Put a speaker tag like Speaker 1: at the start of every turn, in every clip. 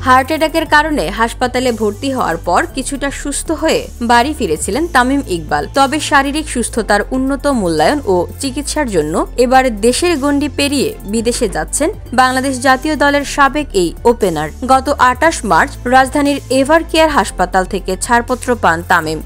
Speaker 1: Heart অ্যাটাকের কারণে হাসপাতালে ভর্তি হওয়ার পর কিছুটা সুস্থ হয়ে বাড়ি ফিরেছিলেন তামিম ইকবাল। তবে শারীরিক সুস্থতার উন্নত মূল্যায়ন ও চিকিৎসার জন্য এবার দেশের গণ্ডি পেরিয়ে বিদেশে যাচ্ছেন বাংলাদেশ জাতীয় দলের সাবেক এই ওপেনার। গত ২৮ মার্চ রাজধানীর এভার কেয়ার হাসপাতাল থেকে ছাড়পত্র পান তামিম।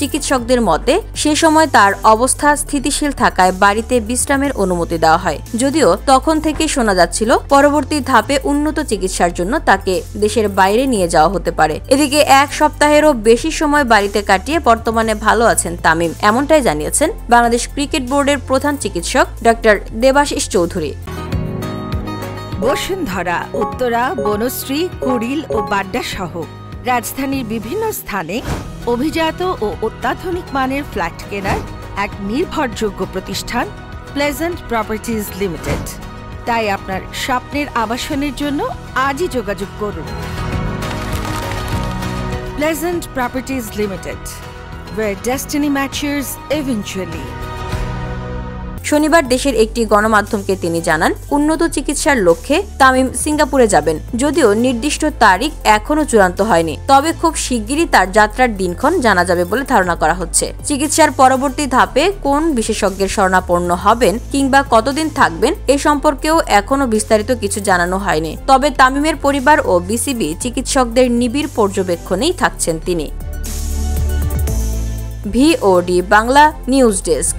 Speaker 1: চিকিৎসকদের মতে সে সময় তার অবস্থা স্থিতিশীল থাকায় বাড়িতে বিশ্রামের অনুমতি দেওয়া হয়। যদিও তখন থেকে শোনা যাচ্ছিল পরবর্তী ধাপে উন্নত চিকিৎসার জন্য তাকে দেশের বাইরে নিয়ে যাওয়া হতে পারে। এদিকে ১ সপ্তাহেরও বেশি সময় বাড়িতে কাটিয়ে বর্তমানে ভালো আছেন তামিম, এমনটাই জানিয়েছেন বাংলাদেশ ক্রিকেট বোর্ডের প্রধান চিকিৎসক ডক্টর দেবাশিস চৌধুরী।
Speaker 2: বসুন্ধরা, উত্তরা, বনশ্রী, কুড়িল ও বাড্ডা সহ রাজধানীর বিভিন্ন স্থানে অভিজাত ও অত্যাধুনিক মানের ফ্ল্যাট কেনার এক নির্ভরযোগ্য প্রতিষ্ঠান প্লেজেন্ট প্রপার্টিজ লিমিটেড। তাই আপনার স্বপ্নের আবাসনের জন্য আজই যোগাযোগ করুন। Pleasant properties limited, where destiny matches eventually।
Speaker 1: শনিবার দেশের একটি গণমাধ্যমকে তিনি জানান, উন্নত চিকিৎসার লক্ষ্যে তামিম সিঙ্গাপুরে যাবেন। যদিও নির্দিষ্ট তারিখ এখনো চূড়ান্ত হয়নি, তবে খুব শিগগিরই তার যাত্রার দিনক্ষণ জানা যাবে বলে ধারণা করা হচ্ছে। চিকিৎসার পরবর্তী ধাপে কোন বিশেষজ্ঞের শরণাপন্ন হবেন কিংবা কতদিন থাকবেন এ সম্পর্কেও এখনো বিস্তারিত কিছু জানানো হয়নি। তবে তামিমের পরিবার ও বিসিবি চিকিৎসকদের নিবিড় পর্যবেক্ষণেই থাকছেন তিনি। VOD Bangla news desk.